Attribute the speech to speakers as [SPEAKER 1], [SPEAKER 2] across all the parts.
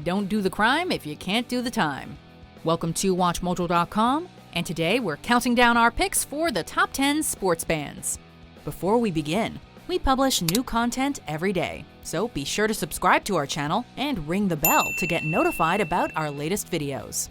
[SPEAKER 1] Don't do the crime if you can't do the time. Welcome to WatchMojo.com, and today we're counting down our picks for the top 10 sports bands. Before we begin, we publish new content every day, so be sure to subscribe to our channel and ring the bell to get notified about our latest videos.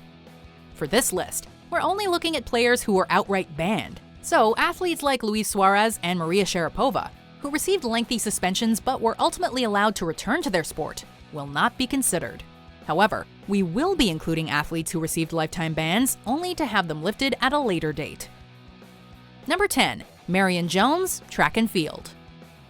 [SPEAKER 1] For this list, we're only looking at players who were outright banned, so athletes like Luis Suarez and Maria Sharapova, who received lengthy suspensions but were ultimately allowed to return to their sport, will not be considered. However, we will be including athletes who received lifetime bans only to have them lifted at a later date. Number 10. Marion Jones, track and field.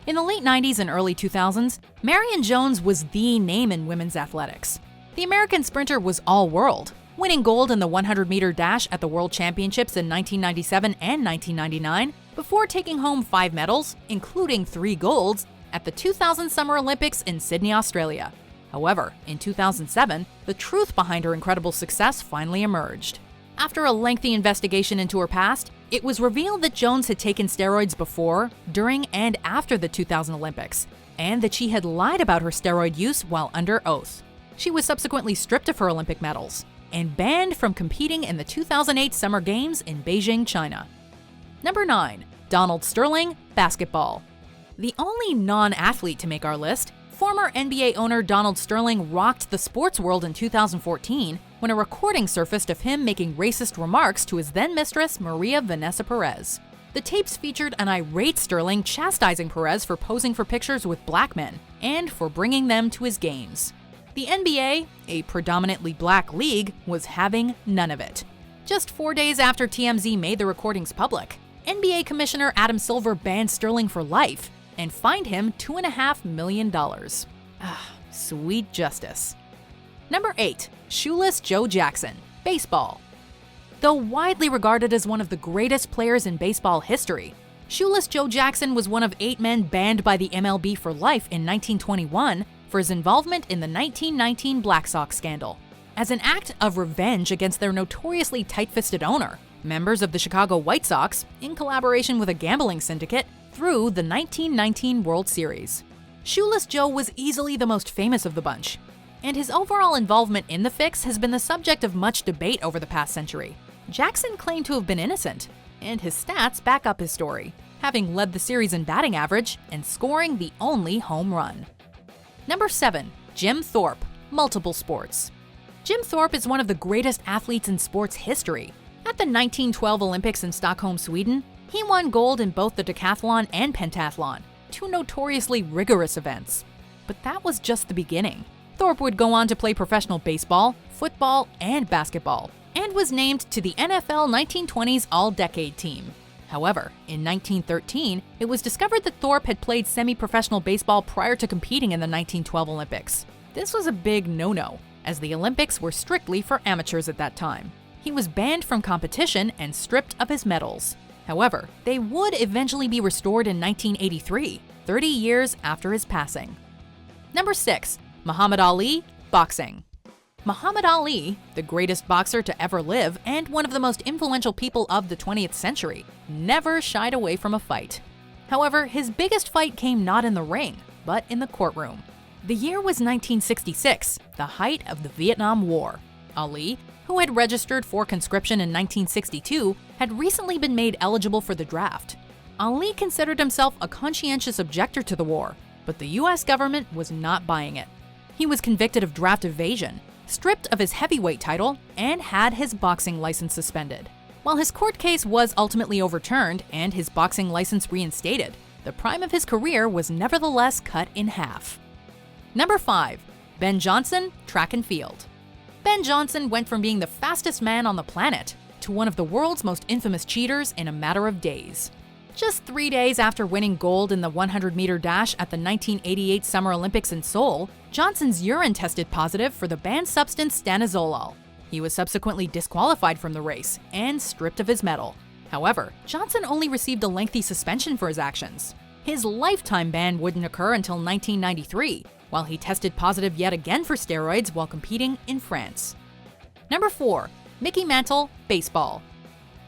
[SPEAKER 1] In the late 90s and early 2000s, Marion Jones was the name in women's athletics. The American sprinter was all-world, winning gold in the 100-meter dash at the World Championships in 1997 and 1999 before taking home 5 medals, including 3 golds, at the 2000 Summer Olympics in Sydney, Australia. However, in 2007, the truth behind her incredible success finally emerged. After a lengthy investigation into her past, it was revealed that Jones had taken steroids before, during, and after the 2000 Olympics, and that she had lied about her steroid use while under oath. She was subsequently stripped of her Olympic medals and banned from competing in the 2008 Summer Games in Beijing, China. Number 9. Donald Sterling, basketball. The only non-athlete to make our list, former NBA owner Donald Sterling rocked the sports world in 2014 when a recording surfaced of him making racist remarks to his then-mistress Maria Vanessa Perez. The tapes featured an irate Sterling chastising Perez for posing for pictures with black men and for bringing them to his games. The NBA, a predominantly black league, was having none of it. Just 4 days after TMZ made the recordings public, NBA Commissioner Adam Silver banned Sterling for life and fined him $2.5 million. Sweet justice. Number 8. Shoeless Joe Jackson, baseball. Though widely regarded as one of the greatest players in baseball history, Shoeless Joe Jackson was one of 8 men banned by the MLB for life in 1921 for his involvement in the 1919 Black Sox scandal. As an act of revenge against their notoriously tight-fisted owner, members of the Chicago White Sox, in collaboration with a gambling syndicate, threw the 1919 World Series. Shoeless Joe was easily the most famous of the bunch, and his overall involvement in the fix has been the subject of much debate over the past century. Jackson claimed to have been innocent, and his stats back up his story, having led the series in batting average and scoring the only home run. Number 7. Jim Thorpe, multiple sports. Jim Thorpe is one of the greatest athletes in sports history. At the 1912 Olympics in Stockholm, Sweden, he won gold in both the decathlon and pentathlon, 2 notoriously rigorous events. But that was just the beginning. Thorpe would go on to play professional baseball, football, and basketball, and was named to the NFL 1920s All-Decade Team. However, in 1913, it was discovered that Thorpe had played semi-professional baseball prior to competing in the 1912 Olympics. This was a big no-no, as the Olympics were strictly for amateurs at that time. He was banned from competition and stripped of his medals. However, they would eventually be restored in 1983, 30 years after his passing. Number 6. Muhammad Ali, boxing. Muhammad Ali, the greatest boxer to ever live and one of the most influential people of the 20th century, never shied away from a fight. However, his biggest fight came not in the ring, but in the courtroom. The year was 1966, the height of the Vietnam War. Ali, who had registered for conscription in 1962, had recently been made eligible for the draft. Ali considered himself a conscientious objector to the war, but the US government was not buying it. He was convicted of draft evasion, stripped of his heavyweight title, and had his boxing license suspended. While his court case was ultimately overturned and his boxing license reinstated, the prime of his career was nevertheless cut in half. Number 5. Ben Johnson, track and field. Ben Johnson went from being the fastest man on the planet to one of the world's most infamous cheaters in a matter of days. Just 3 days after winning gold in the 100-meter dash at the 1988 Summer Olympics in Seoul, Johnson's urine tested positive for the banned substance stanozolol. He was subsequently disqualified from the race and stripped of his medal. However, Johnson only received a lengthy suspension for his actions. His lifetime ban wouldn't occur until 1993, while he tested positive yet again for steroids while competing in France. Number 4. Mickey Mantle, baseball.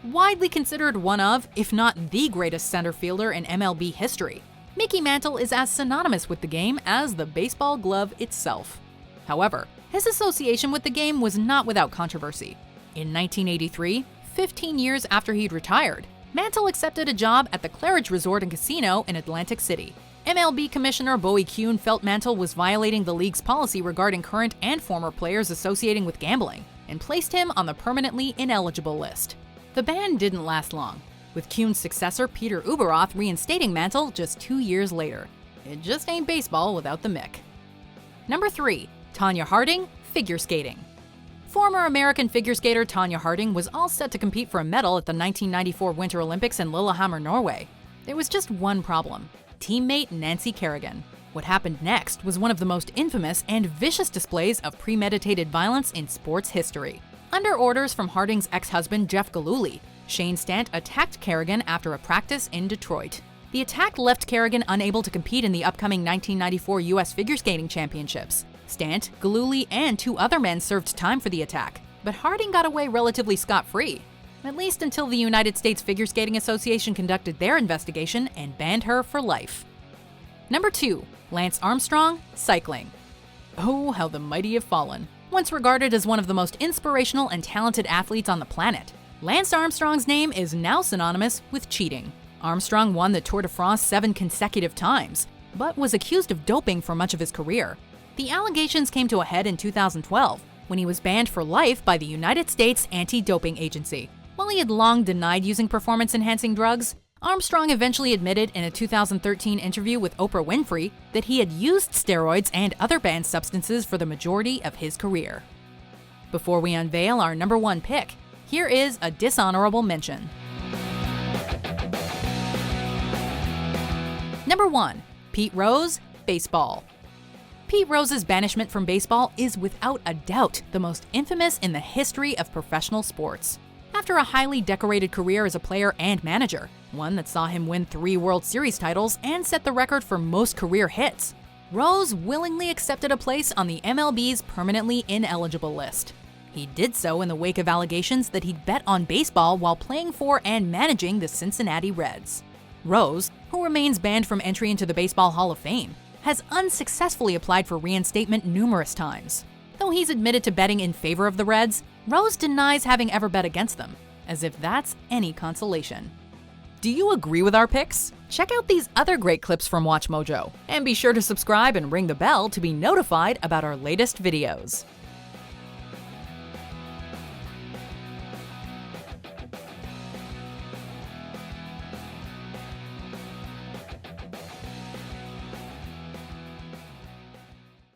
[SPEAKER 1] Widely considered one of, if not the greatest center fielder in MLB history, Mickey Mantle is as synonymous with the game as the baseball glove itself. However, his association with the game was not without controversy. In 1983, 15 years after he'd retired, Mantle accepted a job at the Claridge Resort and Casino in Atlantic City. MLB Commissioner Bowie Kuhn felt Mantle was violating the league's policy regarding current and former players associating with gambling, and placed him on the permanently ineligible list. The ban didn't last long, with Kuhn's successor Peter Ueberroth reinstating Mantle just 2 years later. It just ain't baseball without the Mick. Number 3. Tonya Harding, figure skating. Former American figure skater Tonya Harding was all set to compete for a medal at the 1994 Winter Olympics in Lillehammer, Norway. There was just one problem: teammate Nancy Kerrigan. What happened next was one of the most infamous and vicious displays of premeditated violence in sports history. Under orders from Harding's ex-husband Jeff Gillooly, Shane Stant attacked Kerrigan after a practice in Detroit. The attack left Kerrigan unable to compete in the upcoming 1994 U.S. Figure Skating Championships. Stant, Gillooly, and 2 other men served time for the attack, but Harding got away relatively scot-free, at least until the United States Figure Skating Association conducted their investigation and banned her for life. Number 2. Lance Armstrong, cycling. Oh, how the mighty have fallen. Once regarded as one of the most inspirational and talented athletes on the planet, Lance Armstrong's name is now synonymous with cheating. Armstrong won the Tour de France 7 consecutive times, but was accused of doping for much of his career. The allegations came to a head in 2012, when he was banned for life by the United States Anti-Doping Agency. While he had long denied using performance-enhancing drugs, Armstrong eventually admitted in a 2013 interview with Oprah Winfrey that he had used steroids and other banned substances for the majority of his career. Before we unveil our number 1 pick, here is a dishonorable mention. Number 1. Pete Rose, baseball. Pete Rose's banishment from baseball is without a doubt the most infamous in the history of professional sports. After a highly decorated career as a player and manager, one that saw him win 3 World Series titles and set the record for most career hits, Rose willingly accepted a place on the MLB's permanently ineligible list. He did so in the wake of allegations that he'd bet on baseball while playing for and managing the Cincinnati Reds. Rose, who remains banned from entry into the Baseball Hall of Fame, has unsuccessfully applied for reinstatement numerous times. Though he's admitted to betting in favor of the Reds, Rose denies having ever bet against them, as if that's any consolation. Do you agree with our picks? Check out these other great clips from WatchMojo, and be sure to subscribe and ring the bell to be notified about our latest videos.